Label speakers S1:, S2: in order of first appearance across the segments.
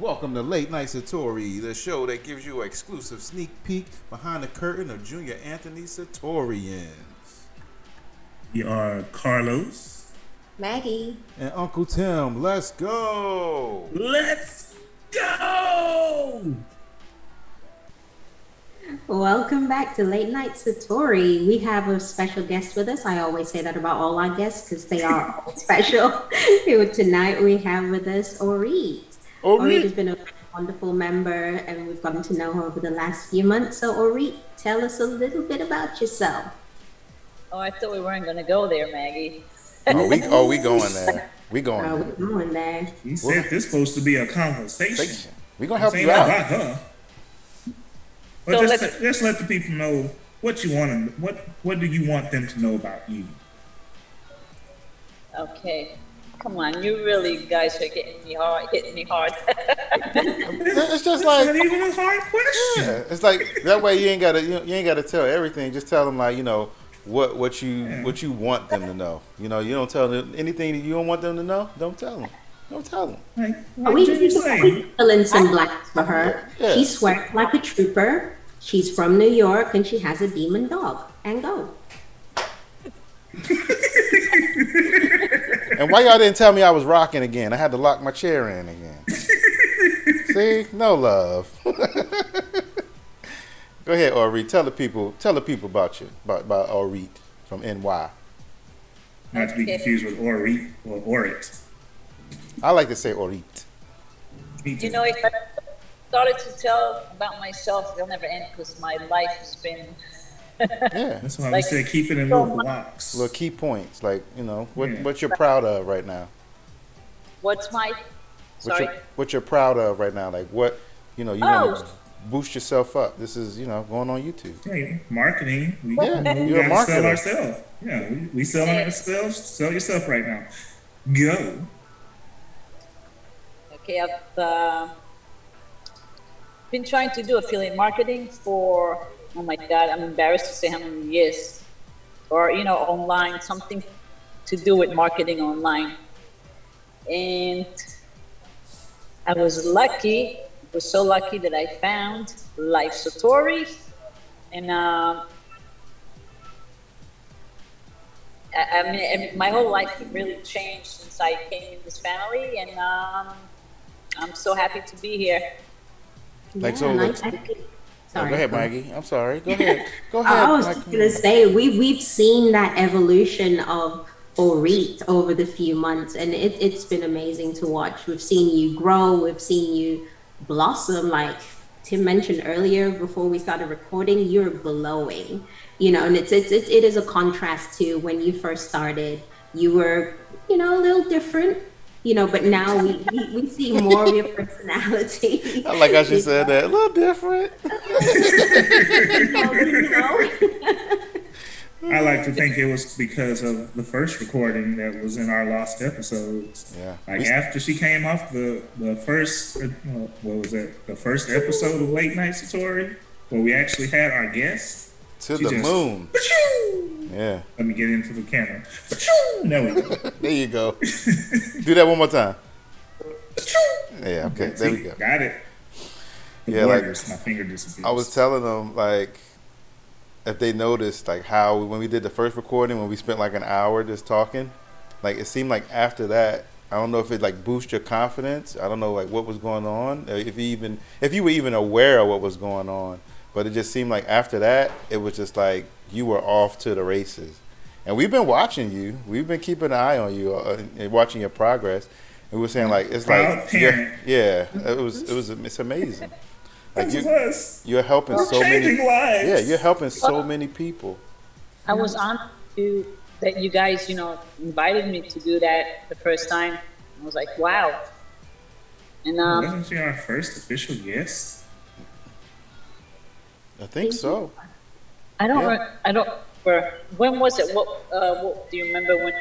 S1: Welcome to Late Night Satori, the show that gives you an exclusive sneak peek behind the curtain of Junior Anthony Satorians.
S2: We are Carlos.
S3: Maggie.
S1: And Uncle Tim. Let's go!
S2: Let's go!
S3: Welcome back to Late Night Satori. We have a special guest with us. I always say that about all our guests because they are all special. Tonight we have with us Orit. Orit has been a wonderful member and we've gotten to know her over the last few months. So Orit, tell us a little bit about yourself.
S4: Oh, I thought we weren't going to go there, Maggie.
S1: We going there. We going there.
S3: We're going there.
S2: You said this supposed to be a conversation.
S1: We're going to help you out.
S2: About her. But
S4: So
S2: just let the people know what you want. What do you want them to know about you?
S4: Okay. Come on, you really guys are hitting me hard.
S1: It's just
S2: That's
S1: like,
S2: not even a hard question.
S1: yeah, it's like that way you ain't gotta tell everything. Just tell them like what you want them to know. You don't tell them anything that you don't want them to know. Don't tell them. Don't tell them.
S3: We fill in some blanks for her.
S1: Yeah.
S3: She swears like a trooper. She's from New York and she has a demon dog. And go.
S1: And why y'all didn't tell me I was rocking again? I had to lock my chair in again. See, no love. Go ahead, Orit. Tell the people about you, about Orit from NY.
S2: Not to be confused with Orit or Orit.
S1: I like to say Orit.
S2: Me too.
S4: You know, if I started to tell about myself, they'll never end because my life has been...
S1: Yeah.
S2: That's why we
S4: Like,
S2: said keep it in little blocks.
S1: Little key points, like what
S2: Yeah.
S1: what you're proud of right now.
S4: What's my... Sorry?
S1: What you're proud of right now, like what you want to boost yourself up. This is going on YouTube.
S2: Yeah, marketing. We
S1: Yeah,
S2: we
S1: you're a
S2: gotta sell
S1: marketer.
S2: ourselves. Yeah, we selling ourselves. Sell yourself right now. Go.
S4: Okay, I've been trying to do affiliate marketing for, oh my God, I'm embarrassed to say how many years. Or, online, something to do with marketing online. And I was so lucky that I found LiveSotori. And I mean, my whole life really changed since I came in this family. And I'm so happy to be here.
S1: Like,
S3: Yeah,
S1: so,
S3: and
S1: like-
S3: sorry.
S1: Go ahead, Maggie. I'm sorry. Go ahead.
S3: I was
S1: Maggie.
S3: just gonna say we've seen that evolution of Orit over the few months, and it's been amazing to watch. We've seen you grow, we've seen you blossom. Like Tim mentioned earlier, before we started recording, you're glowing. And it is a contrast to when you first started. You were a little different. But now we see more of your personality.
S1: I like how she said that. A little different.
S2: I like to think it was because of the first recording that was in our lost episodes.
S1: Yeah.
S2: Like after she came off the first, what was it? The first episode of Late Night Satori, where we actually had our guest.
S1: To
S2: She
S1: the
S2: just-
S1: moon. Yeah.
S2: Let me get into the camera. There we go.
S1: There you go. Do that one more time. Yeah, okay. There we go.
S2: Got it. The
S1: Yeah, like,
S2: borders, my finger disappeared.
S1: I was telling them, like, if they noticed, like, how when we did the first recording, when we spent like an hour just talking, like, it seemed like after that, I don't know if it like boosted your confidence. I don't know like what was going on, if you were even aware of what was going on. But it just seemed like after that, it was just like you were off to the races. And we've been watching you. We've been keeping an eye on you and watching your progress. And we were saying like it's
S2: Proud
S1: like
S2: parent.
S1: it's amazing. Like
S2: That's us.
S1: you're helping
S2: We're
S1: so many.
S2: changing lives.
S1: Yeah, you're helping so many people.
S4: I was honored that you guys, invited me to do that the first time. I was like, wow. And
S2: Wasn't she our first official guest?
S1: I think so.
S4: I don't,
S1: Yeah.
S4: I don't. When was it? What do you remember when?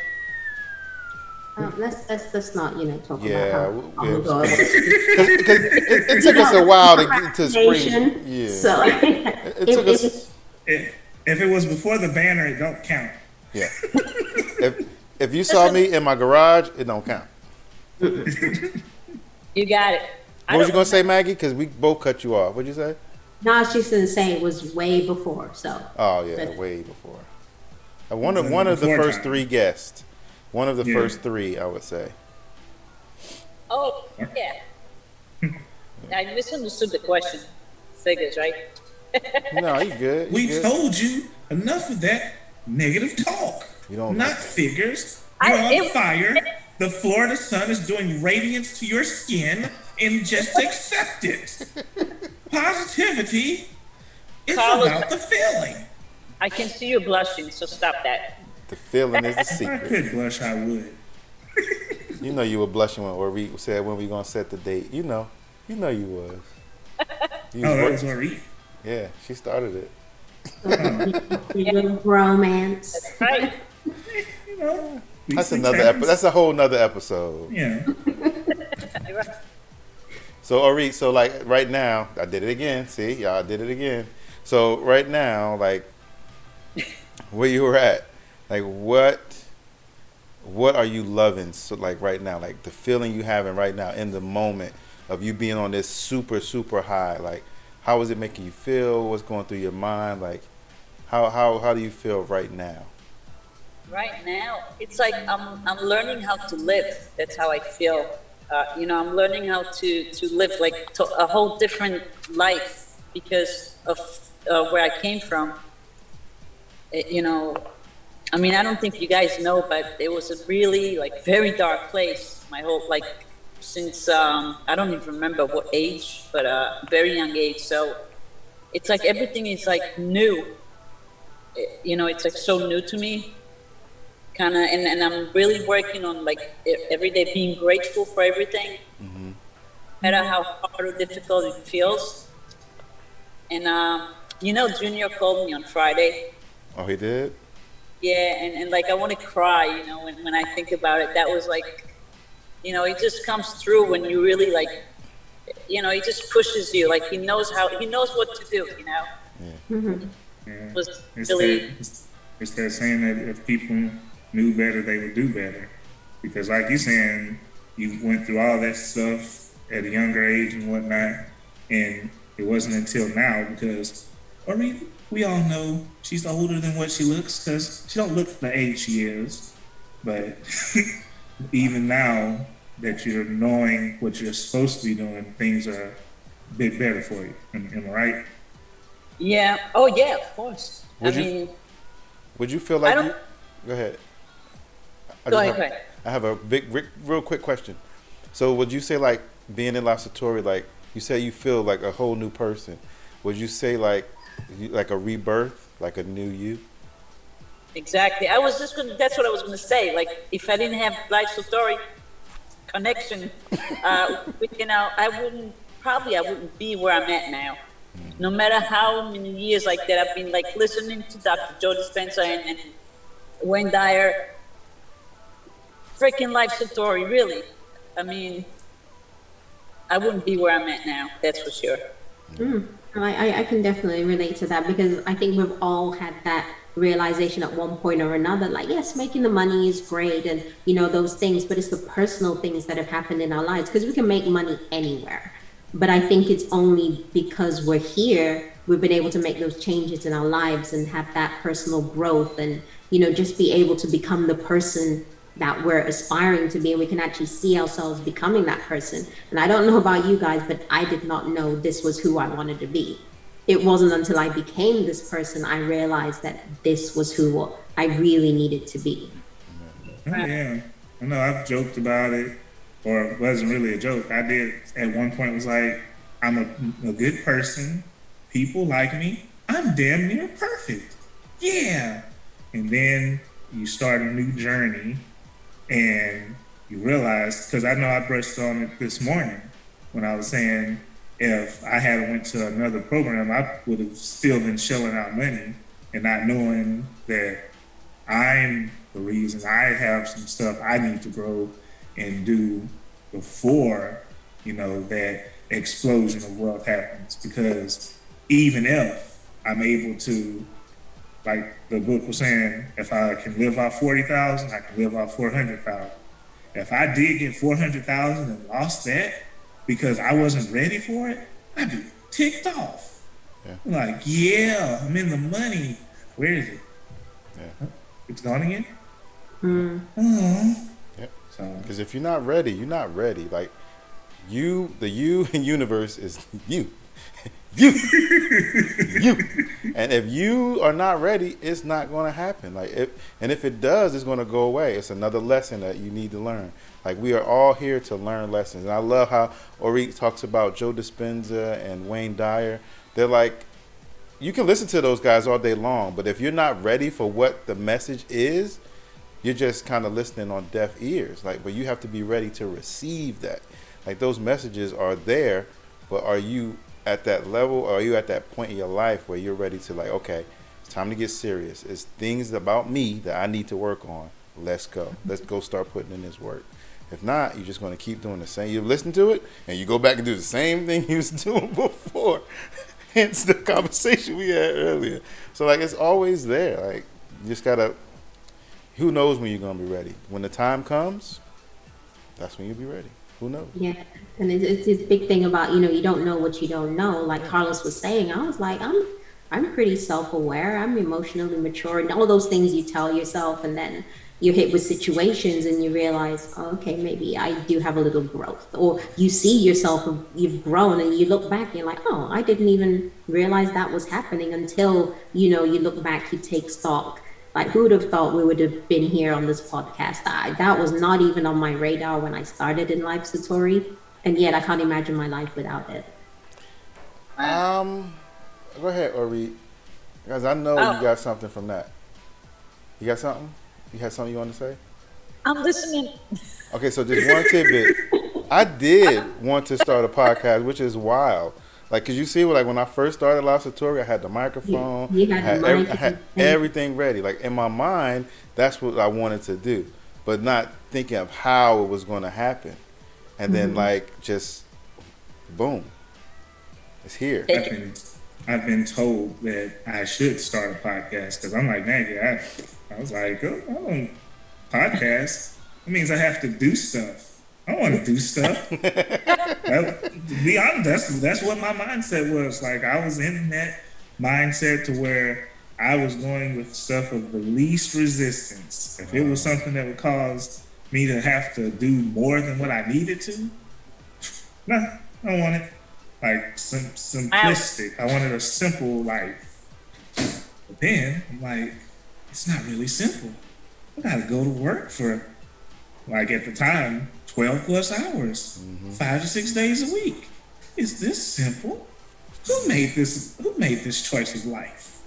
S3: Let's not talk
S1: Yeah,
S3: about how long ago it was.
S1: Because it took us a while to get to spring.
S3: Nation,
S1: Yeah.
S3: So
S1: It took us.
S2: If it was before the banner, it don't count.
S1: Yeah. If If you saw me in my garage, it don't count.
S4: You got it.
S1: What was you gonna say, Maggie? Because we both cut you off. What'd you say?
S3: No, I was just gonna say it was way before. So.
S1: Oh yeah,
S3: But-
S1: way before. One of the first three guests. One of the first three, I would say.
S4: Oh, yeah. I misunderstood the question. Figures, right?
S1: No, you good. You
S2: We
S1: good.
S2: told you enough of that negative talk.
S1: You don't
S2: Not
S1: like it.
S2: figures. You're on fire. The Florida sun is doing radiance to your skin, and just accept it. Positivity is
S4: Carlos-
S2: about the feeling.
S4: I can see you blushing, so stop that.
S1: The feeling is the
S2: If I
S1: secret.
S2: could blush, I would.
S1: You know you were blushing when we said when we gonna set the date. You know you was. You
S2: Oh, that
S1: was
S2: was Marie.
S1: yeah, she started it.
S3: Little romance.
S4: Right?
S2: You know, these
S1: That's
S2: things
S1: another.
S2: happen.
S1: That's a whole nother episode.
S2: Yeah.
S4: You're right.
S1: So Ari, so like right now, I did it again. See, y'all I did it again. So right now, like where you were at, like what are you loving? So like right now, like the feeling you having right now in the moment of you being on this super high. Like how is it making you feel? What's going through your mind? Like how do you feel right now?
S4: Right now, it's like I'm learning how to live. That's how I feel. I'm learning how to live like a whole different life because of where I came from. I mean, I don't think you guys know, but it was a really like very dark place. My whole since I don't even remember what age, but very young age. So it's like everything is like new. It's like so new to me. Kind of, and I'm really working on like every day being grateful for everything, no matter how hard or difficult it feels. And Junior called me on Friday.
S1: Oh, he did?
S4: Yeah, and like I want to cry, when I think about it. That was like, it just comes through when you really like, he just pushes you. Like he knows what to do.
S2: Yeah.
S4: It was
S2: It's
S4: really.
S2: it's that saying that if people knew better, they would do better. Because like you're saying, you went through all that stuff at a younger age and whatnot, and it wasn't until now because, we all know she's older than what she looks because she don't look the age she is. But even now that you're knowing what you're supposed to be doing, things are a bit better for you. Am I right?
S4: Yeah. Oh yeah, of course.
S1: Would you feel like
S4: I don't-
S1: you, go ahead.
S4: Go ahead.
S1: I have a real quick question. So would you say like being in LiveSotori, like you say you feel like a whole new person, would you say like a rebirth, like a new you?
S4: Exactly. That's what I was gonna say. Like if I didn't have LiveSotori connection, I wouldn't be where I'm at now. No matter how many years like that I've been like listening to Dr. Joe Dispenza and Wayne Dyer, freaking LiveSotori, really. I mean, I wouldn't be where I'm at now, that's for sure.
S3: I can definitely relate to that because I think we've all had that realization at one point or another, like, yes, making the money is great and, those things, but it's the personal things that have happened in our lives because we can make money anywhere. But I think it's only because we're here, we've been able to make those changes in our lives and have that personal growth and, just be able to become the person that we're aspiring to be, and we can actually see ourselves becoming that person. And I don't know about you guys, but I did not know this was who I wanted to be. It wasn't until I became this person I realized that this was who I really needed to be.
S2: Oh, yeah. I know I've joked about it, or it wasn't really a joke. I did at one point was like, I'm a good person. People like me. I'm damn near perfect. Yeah. And then you start a new journey and you realize, because I know I brushed on it this morning when I was saying if I hadn't went to another program, I would have still been shelling out money and not knowing that I'm the reason. I have some stuff I need to grow and do before, that explosion of wealth happens. Because even if I'm able to, like the book was saying, if I can live off 40,000, I can live off 400,000. If I did get 400,000 and lost that because I wasn't ready for it, I'd be ticked off.
S1: Yeah.
S2: Like, yeah, I'm in the money. Where is it?
S1: Yeah.
S2: It's gone again?
S3: Mm.
S1: Yep.
S2: So,
S1: Because if you're not ready, you're not ready. Like the you in universe is you. you. you. And if you are not ready, it's not going to happen. If it does, it's going to go away. It's another lesson that you need to learn. Like we are all here to learn lessons. And I love how Ori talks about Joe Dispenza and Wayne Dyer. They're like, you can listen to those guys all day long, but if you're not ready for what the message is, you're just kind of listening on deaf ears. But you have to be ready to receive that. Like those messages are there, but are you at that level, or are you at that point in your life where you're ready to okay, it's time to get serious. It's things about me that I need to work on. Let's go. Let's go start putting in this work. If not, you're just going to keep doing the same. You listen to it, and you go back and do the same thing you was doing before. Hence the conversation we had earlier. So it's always there. You just gotta. Who knows when you're gonna be ready? When the time comes, that's when you'll be ready. Who knows?
S3: Yeah, and it's this big thing about you don't know what you don't know. Like Carlos was saying, I was like, I'm pretty self-aware. I'm emotionally mature, and all those things you tell yourself, and then you're hit with situations, and you realize, oh, okay, maybe I do have a little growth, or you see yourself, you've grown, and you look back, and you're like, oh, I didn't even realize that was happening until you look back, you take stock. Like, who would have thought we would have been here on this podcast? That was not even on my radar when I started in LiveSotori, and yet I can't imagine my life without it.
S1: Go ahead, Ori, because I know you got something from that. You got something? You had something you want to say?
S4: I'm listening.
S1: Okay, so just one tidbit. I did want to start a podcast, which is wild. Cause you see, when I first started LiveSotori, I had the microphone, I had everything ready. In my mind, that's what I wanted to do, but not thinking of how it was going to happen. And then, just boom, it's here.
S2: I've been told that I should start a podcast because I'm like, man, I was like, oh, I don't podcast. It means I have to do stuff. I don't want to do stuff. To be honest, that's what my mindset was. I was in that mindset to where I was going with stuff of the least resistance. If it was something that would cause me to have to do more than what I needed to, no, I don't want it. Simplistic. I wanted a simple life. But then I'm like, it's not really simple. I gotta go to work for, at the time, 12 plus hours, 5 to 6 days a week. Is this simple? Who made this choice of life?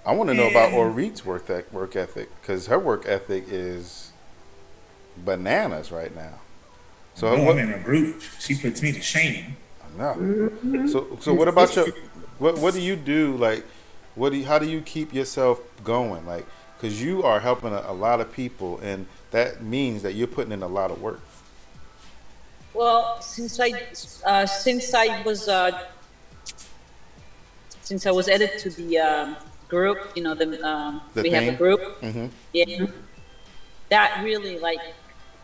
S1: I want to know about Orit's work ethic, because her work ethic is bananas right now. So
S2: I'm in a group. She puts me to shame.
S1: I know. So what about what do you do? How do you keep yourself going? Because you are helping a lot of people, and that means that you're putting in a lot of work.
S4: Well, since I was added to the group, we have a group.
S1: Mm-hmm.
S4: Yeah, that really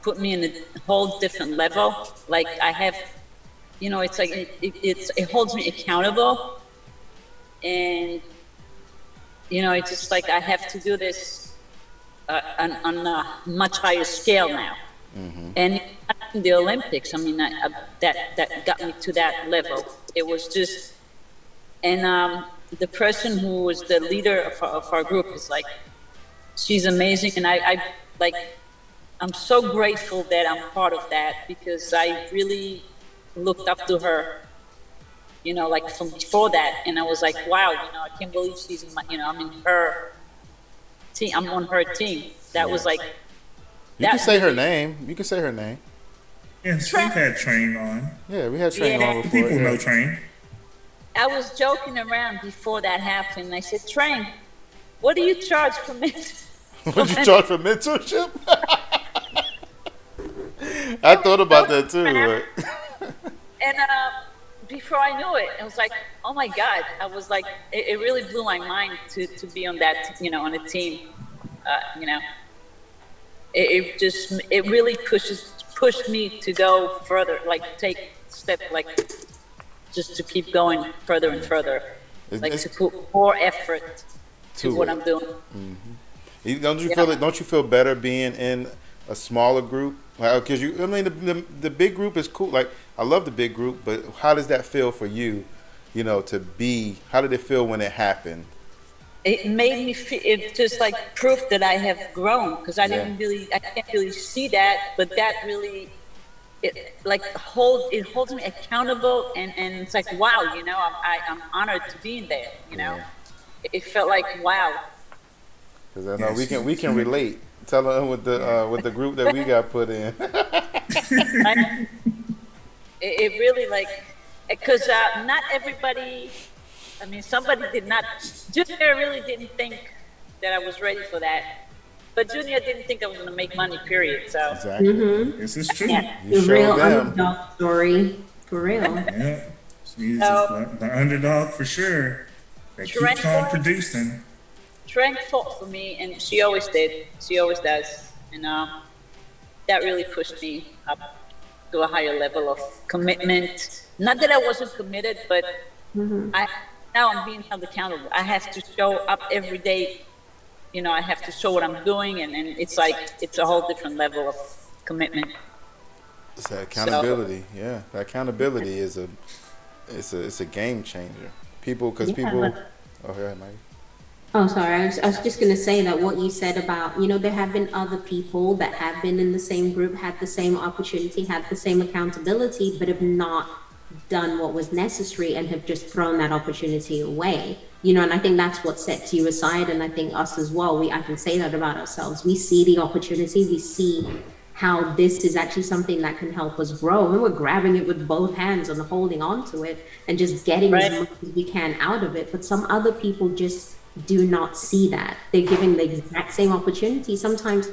S4: put me in a whole different level. I have, it's it holds me accountable, and it's just I have to do this on a much higher scale now.
S1: Mm-hmm.
S4: And in the Olympics, that got me to that level. It was just, and the person who was the leader of our group is she's amazing, and I'm so grateful that I'm part of that, because I really looked up to her, from before that, and I was like, wow, I can't believe she's in my, I'm in her team. I'm on her team. That was
S1: You can say her name. You can say her name.
S2: Yes, we've had Train on.
S1: Yeah, we had Train on before.
S2: People know Train.
S4: I was joking around before that happened. I said, Train, what do you charge for mentorship?
S1: What you charge for mentorship? I thought about that too.
S4: And before I knew it, I was like, oh my God. I was like, it really blew my mind to be on that, on a team, It really pushed me to go further, take step, like just to keep going further and further, like
S1: It's
S4: to put more effort to what I'm doing.
S1: Don't you feel it? Don't you feel better being in a smaller group? Because I mean, the big group is cool. Like I love the big group, but how does that feel for you? You know, to be. How did it feel when it happened?
S4: It made me feel, it just like proof that I have grown, because I can't really see that, but that really, it holds me accountable, and it's like, wow, you know, I'm honored to be in there, you know. It felt like, wow.
S1: Because I know we can relate. Tell them with the group that we got put in.
S4: It really, like, because not everybody, I mean, somebody did not, Junior really didn't think that I was ready for that. But Junior didn't think I was going to make money, period. So
S1: Exactly.
S2: This is true.
S3: The real underdog story, for real.
S2: Yeah. She's the underdog for sure. That keeps on producing.
S4: Trent fought for me, and she always did. She always does. And that really pushed me up to a higher level of commitment. Not that I wasn't committed, but now I'm being held accountable. I have to show up every day. You know, I have to show what I'm doing, and it's like, it's a whole different level of commitment.
S1: It's that accountability. That accountability is a game changer. People. Oh, yeah, Mike.
S3: Oh, sorry. I was just going to say that what you said about, you know, there have been other people that have been in the same group, had the same opportunity, had the same accountability, but have not done what was necessary and have just thrown that opportunity away. You know, and I think that's what sets you aside. And I think us as well, I can say that about ourselves. We see the opportunity, we see how this is actually something that can help us grow, and we're grabbing it with both hands and holding on to it and just getting as much as we can out of it. But some other people just do not see that. They're giving the exact same opportunity, sometimes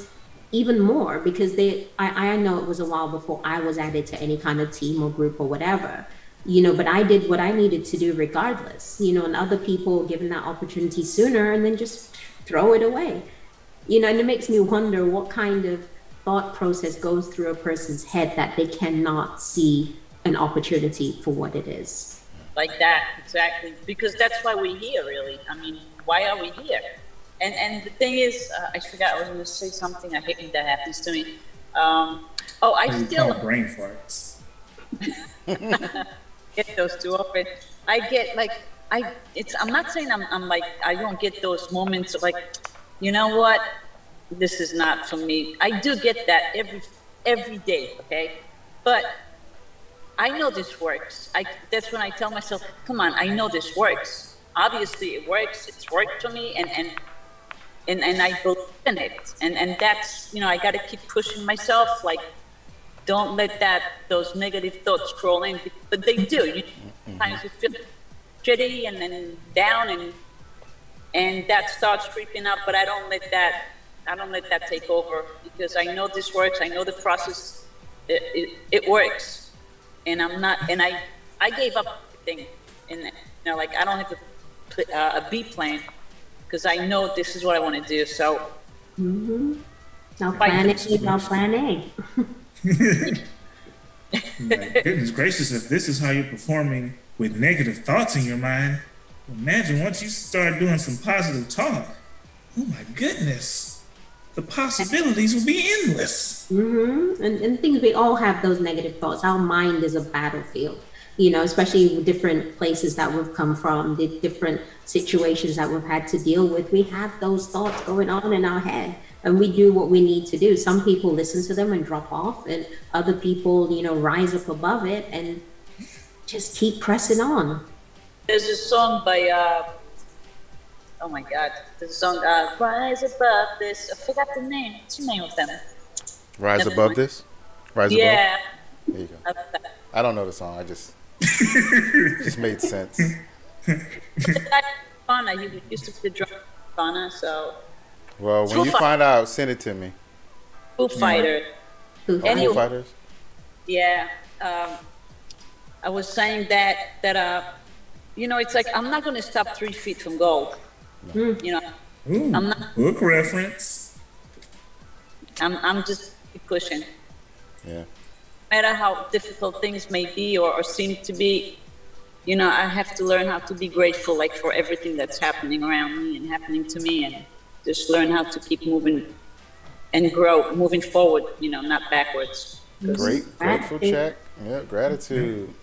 S3: even more, because I know it was a while before I was added to any kind of team or group or whatever, you know, but I did what I needed to do regardless, you know, and other people given that opportunity sooner and then just throw it away, you know. And it makes me wonder what kind of thought process goes through a person's head that they cannot see an opportunity for what it is.
S4: Like that, exactly. Because that's why we're here, really. I mean, why are we here? And the thing is, I forgot I was going to say something. I hate when that happens to me. I still
S2: brain farts.
S4: Get those too often. I get like, I'm not saying I'm like, I don't get those moments of like, you know what, this is not for me. I do get that every day, okay? But I know this works. That's when I tell myself, come on, I know this works. Obviously it works. It's worked for me, and I believe in it. And that's, you know, I got to keep pushing myself. Like, don't let those negative thoughts crawl in, but they do. Sometimes you feel shitty and then down, and that starts creeping up. But I don't let that take over, because I know this works. I know the process. It works, and I'm not. And I gave up everything, and you know, like, I don't have a B plan, because I know this is what I want to do. So.
S3: Now plan A, now plan A.
S2: My goodness gracious, if this is how you're performing with negative thoughts in your mind, imagine once you start doing some positive talk. Oh my goodness, the possibilities will be endless.
S3: And things, we all have those negative thoughts. Our mind is a battlefield, you know, especially with different places that we've come from, the different situations that we've had to deal with. We have those thoughts going on in our head, and we do what we need to do. Some people listen to them and drop off, and other people, you know, rise up above it and just keep pressing on.
S4: There's a song by, oh my God, there's a song, Rise Above This. I forgot the name. What's the name of them?
S1: Rise Above This? Rise Above?
S4: Yeah.
S1: There you go. I don't know the song. I just made sense.
S4: He used to be the drummer, so.
S1: Well, when you find out, send it to me.
S4: Foo Fighters.
S1: Foo Fighters? Yeah.
S4: I was saying that you know, it's like, I'm not going to stop 3 feet from gold. No. You know, I'm not.
S2: Book reference.
S4: I'm just keep pushing.
S1: Yeah.
S4: matter how difficult things may be or seem to be, you know, I have to learn how to be grateful, like for everything that's happening around me and happening to me, and just learn how to keep moving and grow, moving forward, you know, not backwards.
S1: Grateful check. Yeah, gratitude.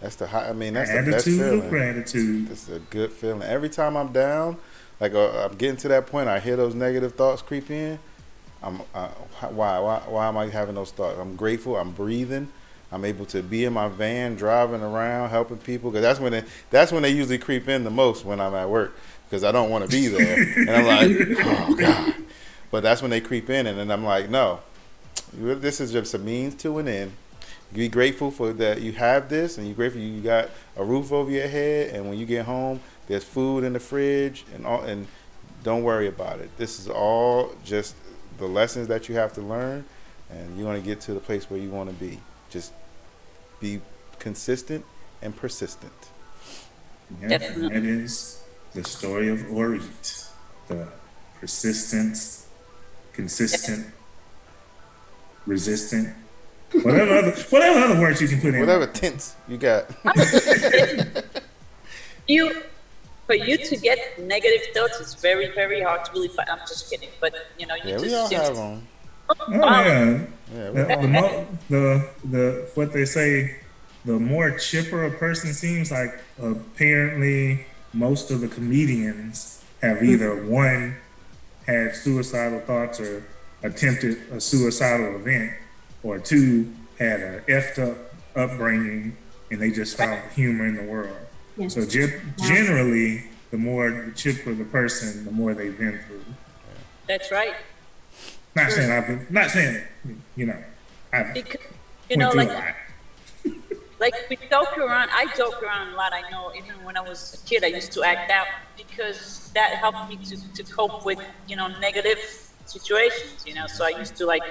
S1: That's the high. I mean, that's the best
S2: Attitude
S1: feeling.
S2: of gratitude.
S1: This is a good feeling. Every time I'm down, like I'm getting to that point, I hear those negative thoughts creep in. Why am I having those thoughts? I'm grateful. I'm breathing. I'm able to be in my van, driving around, helping people. Because that's when they usually creep in the most when I'm at work. Because I don't want to be there, and I'm like, oh God. But that's when they creep in, and then I'm like, no, this is just a means to an end. Be grateful for that you have this, and you're grateful you got a roof over your head, and when you get home, there's food in the fridge, and don't worry about it. This is all just the lessons that you have to learn, and you want to get to the place where you want to be. Just be consistent and persistent.
S2: Yeah, that is the story of Orit. The persistence, consistent, resistant, whatever other words you can put in.
S1: Whatever tense you got.
S4: For you to get negative thoughts, it's very, very hard to really find. I'm just kidding, but you know, you
S1: we
S4: just
S1: all have them.
S2: Oh yeah.
S1: Yeah,
S2: The what they say, the more chipper a person seems, like apparently most of the comedians have either one had suicidal thoughts or attempted a suicidal event, or two had a effed up upbringing and they just found humor in the world.
S3: Yes.
S2: So generally, the more the chipper the person, the more they've been through.
S4: That's right.
S2: Not saying you know, I've
S4: Because,
S2: went
S4: you know,
S2: through
S4: like,
S2: a lot.
S4: like we joke around. I joke around a lot. I know even when I was a kid, I used to act out because that helped me to cope with, you know, negative situations, you know. So I used to like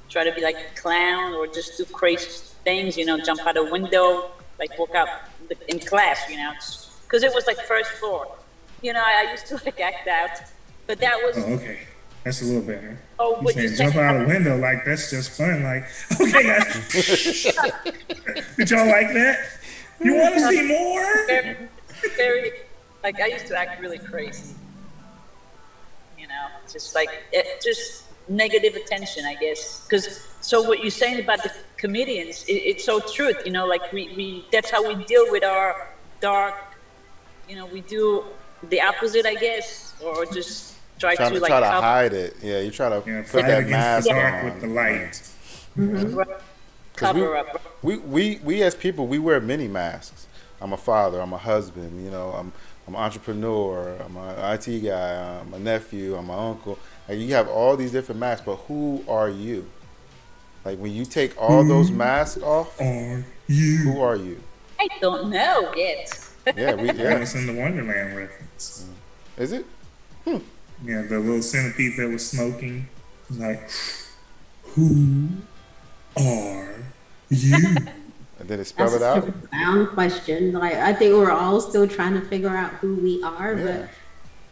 S4: try to be like a clown or just do crazy things, you know, jump out a window, like walk out in class, you know, because it was like first floor. You know, I used to like act out, but that was.
S2: Oh, okay. That's a little better.
S4: Oh,
S2: You
S4: what
S2: said
S4: you
S2: jump
S4: said-
S2: out a window, like that's just fun. Like, okay, guys, did y'all like that? You want to see more?
S4: very, very, like I used to act really crazy. You know, just like just negative attention, I guess. Because so what you're saying about the comedians, it's so true. You know, like we that's how we deal with our dark. You know, we do the opposite, I guess, or just try to like
S1: hide it. Yeah, you try to
S2: Yeah,
S1: put
S2: fight
S1: that
S2: against
S1: mask
S2: the dark
S1: on.
S2: with the light.
S4: cover up.
S1: We as people, we wear many masks. I'm a father. I'm a husband. You know, I'm an entrepreneur. I'm an IT guy. I'm a nephew. I'm an uncle. Like, you have all these different masks, but who are you? Like, when you take all those masks off,
S2: Are you?
S1: who are you?
S4: I don't know yet.
S1: Yeah,
S2: Alice in the Wonderland reference.
S1: Is it?
S2: Yeah, the little centipede that was smoking. Like, who are you?
S1: And then it spell
S3: That's
S1: it
S3: a
S1: out.
S3: profound question. Like, I think we're all still trying to figure out who we are,
S1: Yeah.
S3: but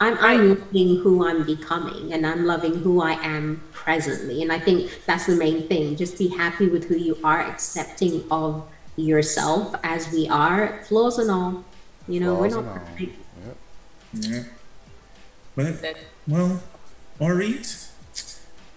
S3: I'm loving who I'm becoming, and I'm loving who I am presently. And I think that's the main thing. Just be happy with who you are, accepting of yourself as we are, flaws and all. You know, we're
S1: Flaws
S3: not
S1: and all.
S3: perfect.
S1: Yep.
S2: Yeah. But,
S4: That-
S2: well, Orit,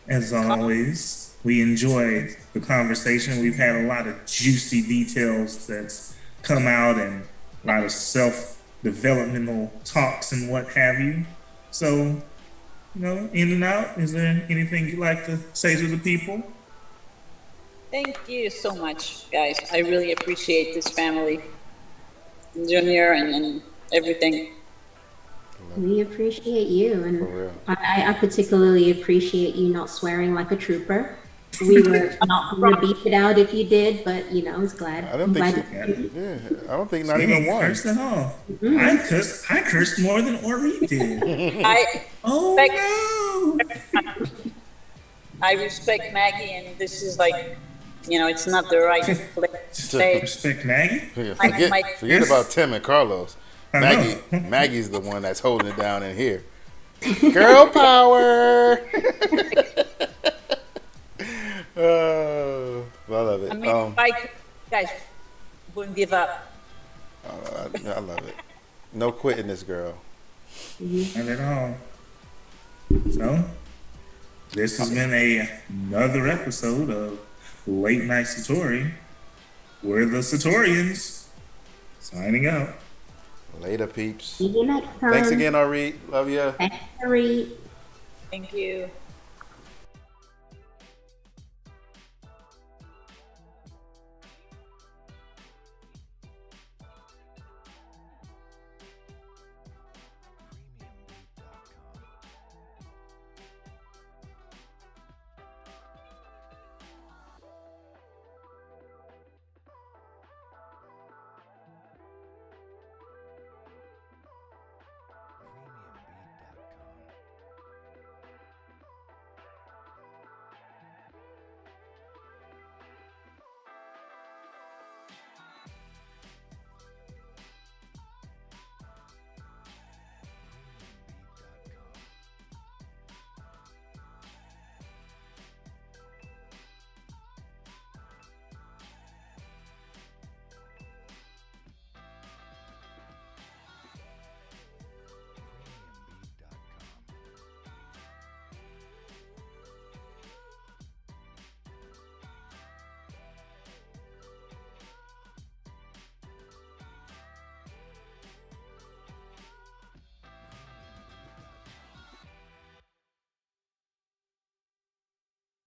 S2: as always, we enjoyed the conversation. We've had a lot of juicy details that's come out and a lot of self-developmental talks and what have you. So, you know, in and out, is there anything you'd like to say to the people?
S4: Thank you so much, guys. I really appreciate this family, Junior, and everything.
S3: We appreciate you,
S1: For
S3: and
S1: real.
S3: I particularly appreciate you not swearing like a trooper. We were not going to beep it out if you did, but you know, I was glad.
S1: I don't
S3: I'm
S1: think
S3: glad
S1: she, yeah, I don't think not
S2: She
S1: even
S2: ain't
S1: one.
S2: cursed at all. I cursed more than Orit did.
S4: I
S2: Oh no!
S4: I respect Maggie, and this is like, you know, it's not the right place.
S2: Respect Maggie.
S1: Forget about Tim and Carlos.
S2: I know.
S1: Maggie's the one that's holding it down in here. Girl power. Oh. Well, I love it.
S4: I mean, if I guys wouldn't give up.
S1: I love it. No quitting this girl.
S2: Not at all. So, this has been another episode of Late Night Satori. We're the Satorians. Signing out.
S1: Later, peeps.
S3: See you next time.
S1: Thanks again, Ari. Love ya.
S3: Thanks, Ari.
S4: Thank you.